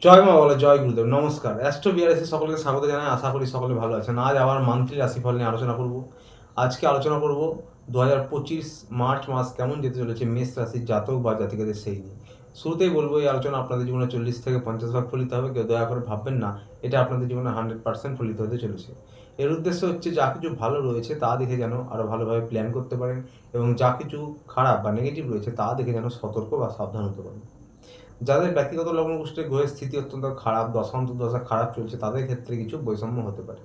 জয় মা বলে জয় গুরুদেব। নমস্কার, অ্যাস্ট্রো বিআরএসে সকলকে স্বাগত জানাই। আশা করি সকলে ভালো আছেন। আজ আবার মান্থলি রাশিফল নিয়ে আলোচনা করব। আজকে আলোচনা করব 2025 মার্চ মাস কেমন যেতে চলেছে মেষ রাশির জাতক বা জাতিকাদের সেই নিয়ে। শুরুতেই বলবো, এই আলোচনা আপনাদের জীবনে 40 থেকে 50 ভাগ ফলিত হবে। কেউ দয়া করে ভাববেন না এটা আপনাদের জীবনে 100% ফলিত হতে চলেছে। এর উদ্দেশ্য হচ্ছে যা কিছু ভালো রয়েছে তা দেখে যেন আরও ভালোভাবে প্ল্যান করতে পারেন, এবং যা কিছু খারাপ বা নেগেটিভ রয়েছে তা দেখে যেন সতর্ক বা সাবধান হতে পারেন। যাদের ব্যক্তিগত লগ্ন গোষ্ঠীর গ্রহের স্থিতি অত্যন্ত খারাপ, দশা খারাপ চলছে, তাদের ক্ষেত্রে কিছু বৈষম্য হতে পারে।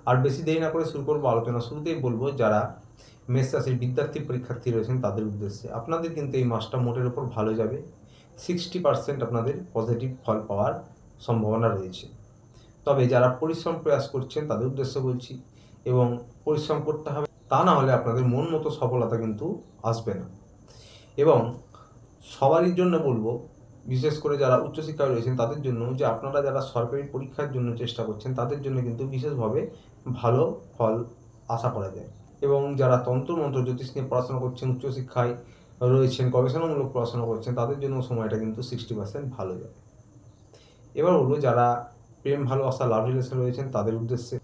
আর বেশি দেরি না করে শুরু করবো আলোচনা। শুরুতেই বলবো, যারা মেষ রাশির বিদ্যার্থী পরীক্ষার্থী রয়েছেন তাদের উদ্দেশ্যে আপনাদের কিন্তু এই মাসটা মোটের ওপর ভালো যাবে। 60% আপনাদের পজিটিভ ফল পাওয়ার সম্ভাবনা রয়েছে। তবে যারা পরিশ্রম প্রয়াস করছেন তাদের উদ্দেশ্যে বলছি, এবং পরিশ্রম করতে হবে, তা না হলে আপনাদের মন মতো সফলতা কিন্তু আসবে না। এবং সবারই জন্য বলবো, বিশেষ করে যারা উচ্চশিক্ষায় রয়েছেন তাদের জন্য, যে আপনারা যারা সরকারি পরীক্ষার জন্য চেষ্টা করছেন তাদের জন্য কিন্তু বিশেষভাবে ভালো ফল আশা করা যায়। এবং যারা তন্ত্রমন্ত্র জ্যোতিষ নিয়ে পড়াশোনা করছেন, উচ্চশিক্ষায় রয়েছেন, গবেষণামূলক পড়াশোনা করছেন, তাদের জন্য সময়টা কিন্তু 60% ভালো যায়। এবার বলবো, যারা প্রেম ভালোবাসা লাভ রিলেশন রয়েছেন তাদের উদ্দেশ্যে।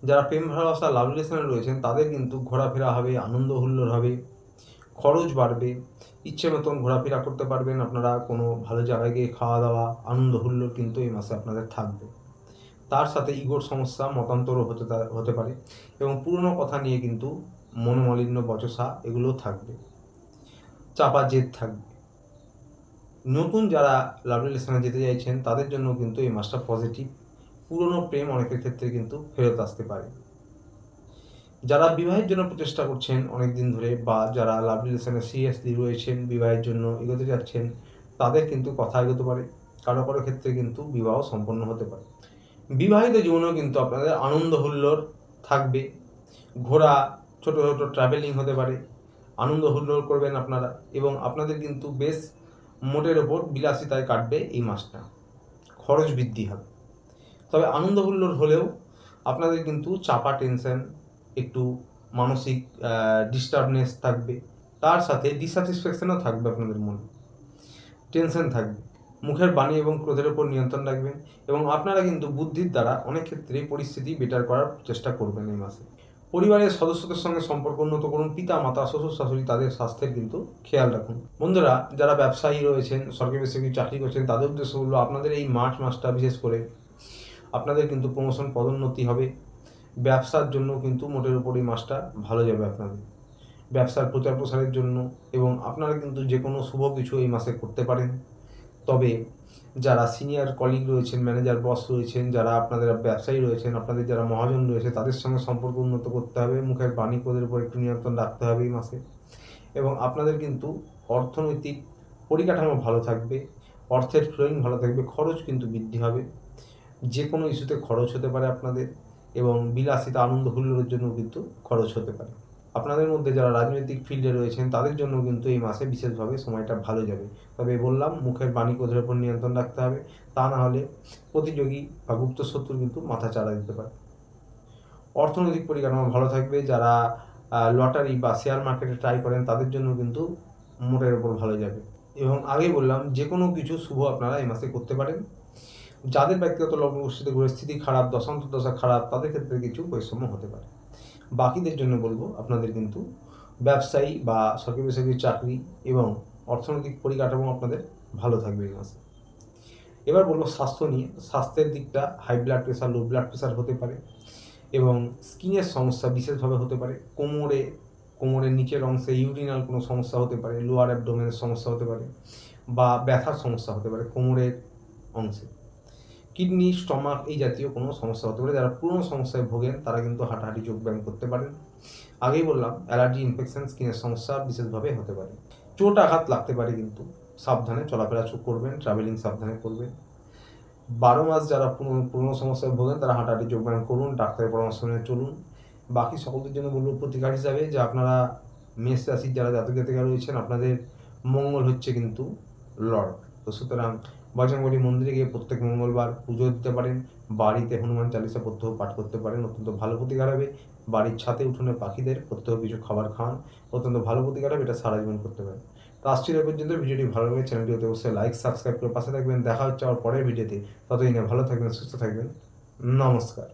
যারা প্রেম ভালোবাসা লাভ রিলেশনে রয়েছেন তাদের কিন্তু ঘোরাফেরা হবে, আনন্দ হুল্লোড় হবে, খরচ বাড়বে, ইচ্ছে মতন ঘোরাফেরা করতে পারবেন আপনারা। কোনো ভালো জায়গায় গিয়ে খাওয়া দাওয়া, আনন্দ হুল্লোড় কিন্তু এই মাসে আপনাদের থাকবে। তার সাথে ইগোর সমস্যা, মতান্তরও হতে পারে, এবং পুরনো কথা নিয়ে কিন্তু মনোমালিন্য, বচসা এগুলোও থাকবে, চাপা জেদ থাকবে। নতুন যারা লাভ রিলেশনে যেতে চাইছেন তাদের জন্য কিন্তু এই মাসটা পজিটিভ। পুরনো প্রেম অনেকের ক্ষেত্রে কিন্তু ফেরত আসতে পারে। যারা বিবাহের জন্য প্রচেষ্টা করছেন অনেক দিন ধরে, বা যারা লাভ রিলেশনে সিরিয়াসলি রয়েছেন, বিবাহের জন্য এগোতে যাচ্ছেন, তাদের কিন্তু কথা এগোতে পারে। কারো কারো ক্ষেত্রে কিন্তু বিবাহ সম্পন্ন হতে পারে। বিবাহিত জীবনেও কিন্তু আপনাদের আনন্দ হুল্লোড় থাকবে। ঘোরা, ছোটো ছোটো ট্রাভেলিং হতে পারে, আনন্দ হুল্লোড় করবেন আপনারা, এবং আপনাদের কিন্তু বেশ মোটের ওপর বিলাসিতায় কাটবে এই মাসটা। খরচ বৃদ্ধি হবে, তবে আনন্দ হুল্লোড় হলেও আপনাদের কিন্তু চাপা টেনশন, একটু মানসিক ডিস্টার্বনেস থাকবে। তার সাথে ডিস্যাটিসফ্যাকশনও থাকবে, আপনাদের মনে টেনশন থাকবে। মুখের বাণী এবং ক্রোধের উপর নিয়ন্ত্রণ রাখবেন, এবং আপনারা কিন্তু বুদ্ধির দ্বারা অনেক ক্ষেত্রে পরিস্থিতি বেটার করার চেষ্টা করবেন এই মাসে। পরিবারের সদস্যদের সঙ্গে সম্পর্ক উন্নত করুন। পিতা মাতা, শ্বশুর শাশুড়ি, তাদের স্বাস্থ্যের কিন্তু খেয়াল রাখুন। বন্ধুরা, যারা ব্যবসায়ী রয়েছেন, সরকারি বেসরকারি চাকরি করছেন, তাদের উদ্দেশ্য হলো আপনাদের এই মার্চ মাসটা বিশেষ করে আপনাদের কিন্তু প্রমোশন, পদোন্নতি হবে। ব্যবসার জন্য কিন্তু মোটের উপর এই মাসটা ভালো যাবে আপনাদের, ব্যবসার প্রচার প্রসারের জন্য, এবং আপনারা কিন্তু যে কোনো শুভ কিছু এই মাসে করতে পারেন। তবে যারা সিনিয়র কলিগ রয়েছেন, ম্যানেজার বস রয়েছেন, যারা আপনাদের ব্যবসায়ী রয়েছেন, আপনাদের যারা মহাজন রয়েছে, তাদের সঙ্গে সম্পর্ক উন্নত করতে হবে। মুখের বাণী ক্রোধের উপর একটু নিয়ন্ত্রণ রাখতে হবে এই মাসে, এবং আপনাদের কিন্তু অর্থনৈতিক পরিকাঠামো ভালো থাকবে, অর্থের ফ্লোয়িং ভালো থাকবে। খরচ কিন্তু বৃদ্ধি হবে, যে কোনো ইস্যুতে খরচ হতে পারে আপনাদের, এবং বিলাসিতা, আনন্দ হুল্লোড়ের জন্য কিন্তু খরচ হতে পারে। আপনাদের মধ্যে যারা রাজনৈতিক ফিল্ডে রয়েছেন তাদের জন্য কিন্তু এই মাসে বিশেষভাবে সময়টা ভালো যাবে। তবে বললাম, মুখের বাণী ক্রোধের উপর নিয়ন্ত্রণ রাখতে হবে, তা না হলে প্রতিযোগী বা গুপ্ত শত্রু কিন্তু মাথা চাড়া দিতে পারে। অর্থনৈতিক পরিকাঠামো ভালো থাকবে। যারা লটারি বা শেয়ার মার্কেটে ট্রাই করেন তাদের জন্য কিন্তু মোটের ওপর ভালো যাবে, এবং আগেই বললাম যে কোনো কিছু শুভ আপনারা এই মাসে করতে পারেন। যাদের ব্যক্তিগত লগ্ন গোষ্ঠীতে গ্রহের স্থিতি খারাপ, দশা খারাপ, তাদের ক্ষেত্রে কিছু বৈষম্য হতে পারে। বাকিদের জন্য বলবো, আপনাদের কিন্তু ব্যবসায়ী বা সরকারি বেসরকারি চাকরি এবং অর্থনৈতিক পরিকাঠামো আপনাদের ভালো থাকবে এই মাসে। এবার বলবো স্বাস্থ্য নিয়ে। স্বাস্থ্যের দিকটা high blood pressure, low blood pressure হতে পারে, এবং স্কিনের সমস্যা বিশেষভাবে হতে পারে। কোমরের নিচের অংশে ইউরিনাল কোনো সমস্যা হতে পারে, লোয়ার অ্যাবডোমেনের সমস্যা হতে পারে, বা ব্যথার সমস্যা হতে পারে কোমরের অংশে। কিডনি, স্টমাক এই জাতীয় কোনো সমস্যা হতে পারে। যারা পুরনো সমস্যায় ভোগেন তারা কিন্তু হাঁটাহাঁটি, যোগব্যায়াম করতে পারেন। আগেই বললাম, অ্যালার্জি, ইনফেকশন, স্কিনের সমস্যা বিশেষভাবে হতে পারে। চোট আঘাত লাগতে পারে, কিন্তু সাবধানে চলাফেরা করবেন, ট্রাভেলিং সাবধানে করবেন। 12 মাস যারা পুরনো সমস্যায় ভোগেন তারা হাঁটাহাঁটি, যোগব্যায়াম করুন, ডাক্তারের পরামর্শ নিয়ে চলুন। বাকি সকলদের জন্য বলবো প্রতিকার হিসাবে, যে আপনারা মেষ রাশির যারা জাতক জাতিকা রয়েছেন, আপনাদের মঙ্গল হচ্ছে কিন্তু লর্ড। তো সুতরাং বজরংবলী মন্দিরে গিয়ে প্রত্যেক মঙ্গলবার পুজো দিতে পারেন। বাড়িতে হনুমান চালিসা প্রত্যহ পাঠ করতে পারেন, অত্যন্ত ভালো প্রতিকার হবে। বাড়ির ছাদে উঠোনে পাখিদের প্রত্যহ কিছু খাবার খাওয়ান, অত্যন্ত ভালো প্রতিকার হবে। এটা সারা জীবন করতে পারেন। তো আসছিল এ পর্যন্ত। ভিডিওটি ভালো লাগে চ্যানেলটি অবশ্যই লাইক সাবস্ক্রাইব করে পাশে থাকবেন। দেখা হচ্ছে আবার পরের ভিডিওতে। ততদিনে ভালো থাকবেন, সুস্থ থাকবেন। নমস্কার।